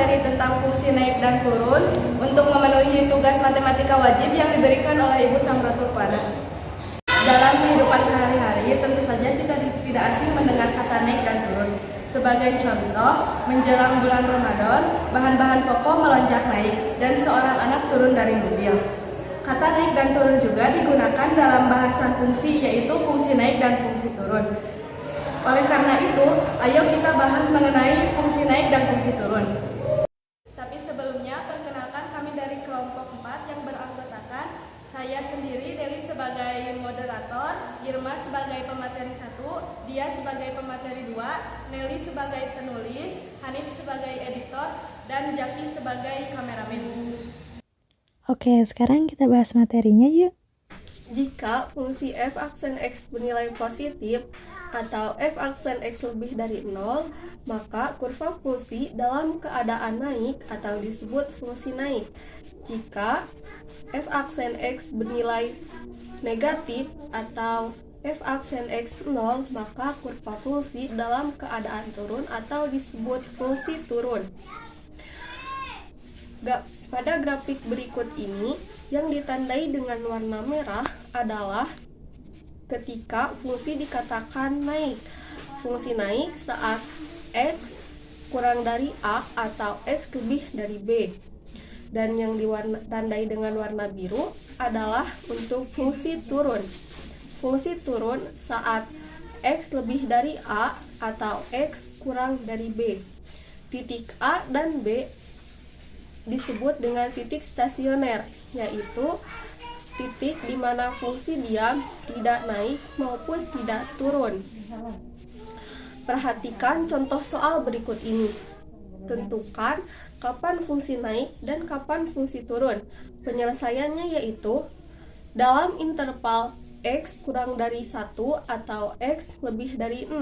materi tentang fungsi naik dan turun untuk memenuhi tugas matematika wajib yang diberikan oleh Ibu Samratul Qana. Dalam kehidupan sehari-hari, tentu saja kita tidak asing mendengar kata naik dan turun. Sebagai contoh, menjelang bulan Ramadan, bahan-bahan pokok melonjak naik dan seorang anak turun dari mobil. Kata naik dan turun juga digunakan dalam bahasan fungsi, yaitu fungsi naik dan fungsi turun. Oleh karena itu, ayo kita bahas mengenai fungsi naik dan fungsi turun. Tapi sebelumnya, perkenalkan kami dari kelompok 4 yang beranggotakan saya sendiri, Deli sebagai moderator, Irma sebagai pemateri 1, Dia sebagai pemateri 2, Nelly sebagai penulis, Hanif sebagai editor, dan Jaki sebagai kameramen. Oke, sekarang kita bahas materinya yuk. Jika fungsi f aksen x bernilai positif atau f aksen x lebih dari 0, maka kurva fungsi dalam keadaan naik atau disebut fungsi naik. Jika f aksen x bernilai negatif atau f aksen x 0, maka kurva fungsi dalam keadaan turun atau disebut fungsi turun. Pada grafik berikut ini, yang ditandai dengan warna merah adalah ketika fungsi dikatakan naik. Fungsi naik saat x kurang dari A atau x lebih dari B. Dan yang ditandai dengan warna biru adalah untuk fungsi turun. Fungsi turun saat x lebih dari A atau x kurang dari B. Titik A dan B disebut dengan titik stasioner, yaitu titik di mana fungsi diam tidak naik maupun tidak turun. Perhatikan contoh soal berikut ini. Tentukan kapan fungsi naik dan kapan fungsi turun. Penyelesaiannya yaitu dalam interval x kurang dari 1 atau x lebih dari 6,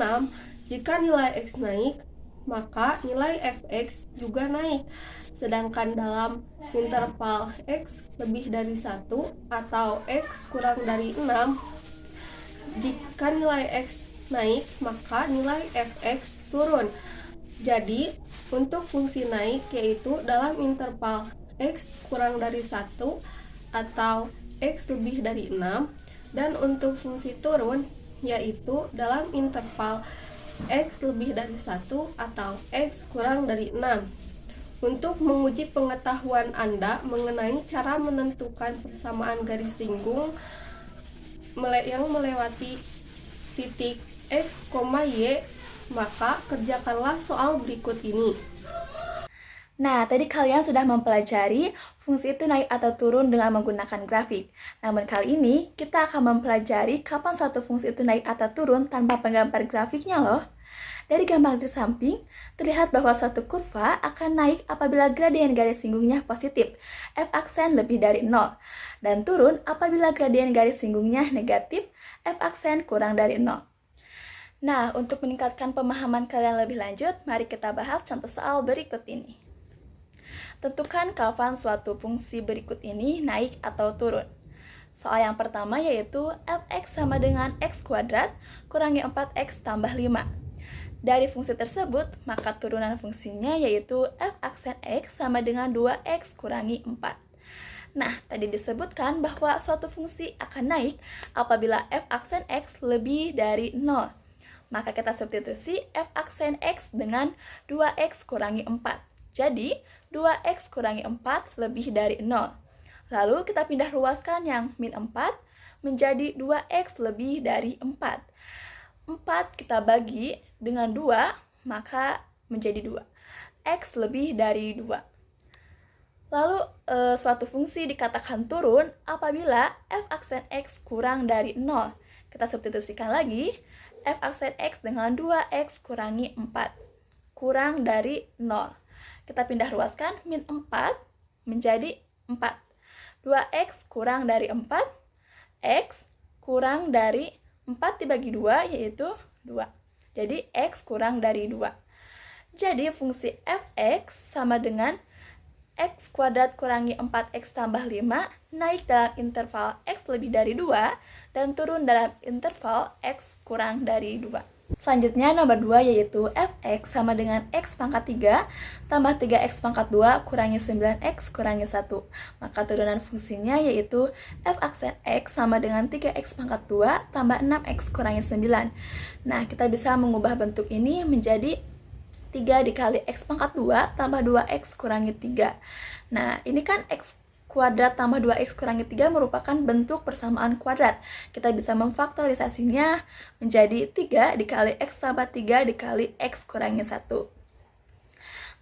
jika nilai x naik, maka nilai fx juga naik. Sedangkan dalam interval x lebih dari 1 atau x kurang dari 6, jika nilai x naik, maka nilai fx turun. Jadi, untuk fungsi naik yaitu dalam interval x kurang dari 1 atau x lebih dari 6, dan untuk fungsi turun yaitu dalam interval x lebih dari 1 atau x kurang dari 6. Untuk menguji pengetahuan Anda mengenai cara menentukan persamaan garis singgung yang melewati titik x, y, maka kerjakanlah soal berikut ini. Nah, tadi kalian sudah mempelajari fungsi itu naik atau turun dengan menggunakan grafik. Namun kali ini kita akan mempelajari kapan suatu fungsi itu naik atau turun tanpa penggambar grafiknya loh. Dari gambar di samping, terlihat bahwa suatu kurva akan naik apabila gradien garis singgungnya positif, f aksen lebih dari 0, dan turun apabila gradien garis singgungnya negatif, f aksen kurang dari 0. Nah, untuk meningkatkan pemahaman kalian lebih lanjut, mari kita bahas contoh soal berikut ini. Tentukan kapan suatu fungsi berikut ini naik atau turun. Soal yang pertama yaitu fx sama dengan x kuadrat kurangi 4x tambah 5. Dari fungsi tersebut, maka turunan fungsinya yaitu f aksen x sama dengan 2x kurangi 4. Nah, tadi disebutkan bahwa suatu fungsi akan naik apabila f aksen x lebih dari 0. Maka kita substitusi f aksen x dengan 2x kurangi 4. Jadi, 2x kurangi 4 lebih dari 0. Lalu kita pindah ruaskan yang min 4 menjadi 2x lebih dari 4. 4 kita bagi dengan 2, maka menjadi 2. X lebih dari 2. Lalu, suatu fungsi dikatakan turun apabila f aksen x kurang dari 0. Kita substitusikan lagi, f aksen x dengan 2x kurangi 4. Kurang dari 0. Kita pindah ruaskan, min 4 menjadi 4. 2x kurang dari 4, x kurang dari 4 dibagi 2 yaitu 2. Jadi x kurang dari 2. Jadi fungsi fx sama dengan x kuadrat kurangi 4x tambah 5 naik dalam interval x lebih dari 2 dan turun dalam interval x kurang dari 2. Selanjutnya nomor 2 yaitu fx sama dengan x pangkat 3 tambah 3x pangkat 2 kurangi 9x kurangi 1. Maka turunan fungsinya yaitu f aksen x sama dengan 3x pangkat 2 tambah 6x kurangi 9. Nah, kita bisa mengubah bentuk ini menjadi 3 dikali x pangkat 2 tambah 2x kurangi 3. Nah, ini kan x kuadrat tambah 2x kurangi 3 merupakan bentuk persamaan kuadrat. Kita bisa memfaktorisasinya menjadi 3 dikali x tambah 3 dikali x kurangi 1.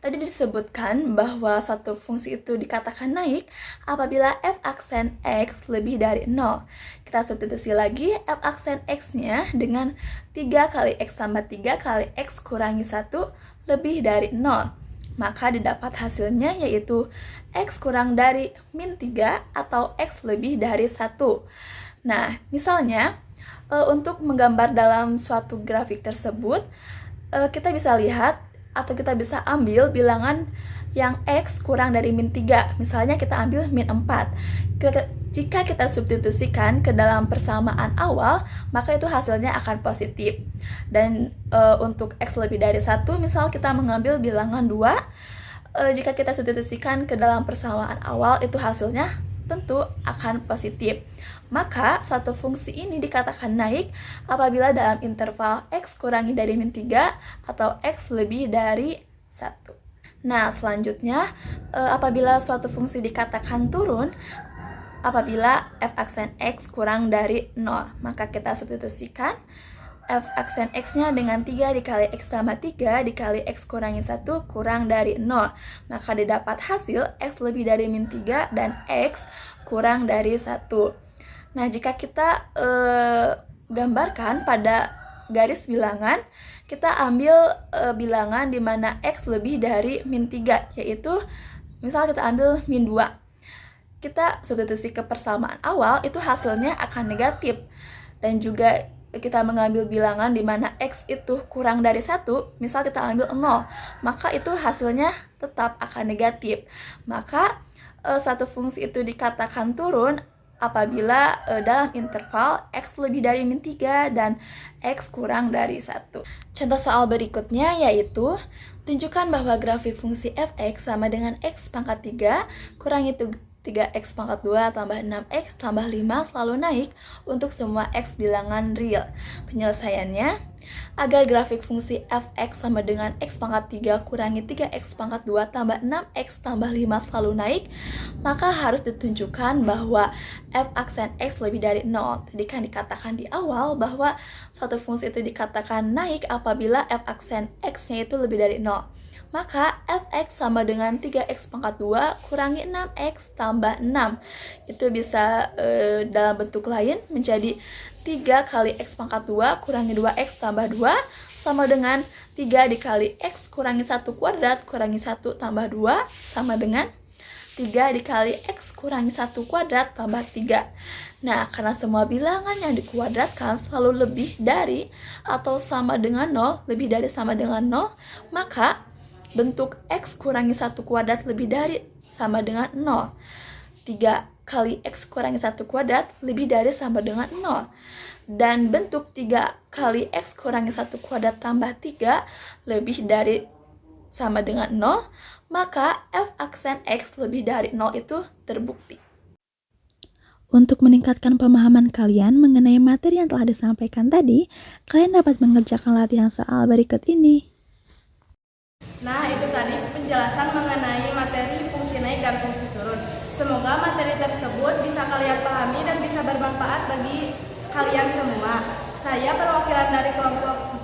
Tadi disebutkan bahwa suatu fungsi itu dikatakan naik apabila f aksen x lebih dari 0. Kita substitusi lagi f aksen x-nya dengan 3 kali x tambah 3 kali x kurangi 1 lebih dari 0. Maka didapat hasilnya yaitu x kurang dari min 3 atau x lebih dari 1. Nah, misalnya untuk menggambar dalam suatu grafik tersebut, kita bisa lihat atau kita bisa ambil bilangan yang x kurang dari min 3. Misalnya kita ambil min 4. Jika kita substitusikan ke dalam persamaan awal, maka itu hasilnya akan positif. Dan untuk x lebih dari 1, misal kita mengambil bilangan 2, jika kita substitusikan ke dalam persamaan awal, itu hasilnya tentu akan positif. Maka suatu fungsi ini dikatakan naik apabila dalam interval x kurangi dari min 3 atau x lebih dari 1. Nah, selanjutnya apabila suatu fungsi dikatakan turun apabila f aksen x kurang dari 0, maka kita substitusikan f aksen x-nya dengan 3 dikali x tambah 3 dikali x kurangi 1 kurang dari 0. Maka didapat hasil x lebih dari min 3 dan x kurang dari 1. Nah, jika kita gambarkan pada garis bilangan, kita ambil bilangan di mana x lebih dari min 3, yaitu misal kita ambil min 2. Kita substitusi ke persamaan awal, itu hasilnya akan negatif. Dan juga kita mengambil bilangan di mana x itu kurang dari 1, misal kita ambil 0, maka itu hasilnya tetap akan negatif. Maka satu fungsi itu dikatakan turun apabila dalam interval x lebih dari min 3 dan x kurang dari 1. Contoh soal berikutnya yaitu tunjukkan bahwa grafik fungsi fx sama dengan x pangkat 3 kurangi 3x pangkat 2 tambah 6x tambah 5 selalu naik untuk semua x bilangan real. Penyelesaiannya, agar grafik fungsi fx sama dengan x pangkat 3 kurangi 3x pangkat 2 tambah 6x tambah 5 selalu naik, maka harus ditunjukkan bahwa f aksen x lebih dari 0. Tadi kan dikatakan di awal bahwa suatu fungsi itu dikatakan naik apabila f aksen x-nya itu lebih dari 0. Maka fx sama dengan 3x pangkat 2 kurangi 6x tambah 6. Itu bisa dalam bentuk lain menjadi 3 kali x pangkat 2 kurangi 2x tambah 2 sama dengan 3 dikali x kurangi 1 kuadrat kurangi 1 tambah 2 sama dengan 3 dikali x kurangi 1 kuadrat tambah 3. Nah, karena semua bilangan yang dikuadratkan selalu lebih dari atau sama dengan 0, lebih dari sama dengan 0, maka bentuk x kurangi 1 kuadrat lebih dari sama dengan 0. 3 kali x kurangi 1 kuadrat lebih dari sama dengan 0. Dan bentuk 3 kali x kurangi 1 kuadrat tambah 3 lebih dari sama dengan 0, maka f aksen x lebih dari 0 itu terbukti. Untuk meningkatkan pemahaman kalian mengenai materi yang telah disampaikan tadi, kalian dapat mengerjakan latihan soal berikut ini. Nah, itu tadi penjelasan mengenai materi fungsi naik dan fungsi turun. Semoga materi tersebut bisa kalian pahami dan bisa bermanfaat bagi kalian semua. Saya perwakilan dari kelompok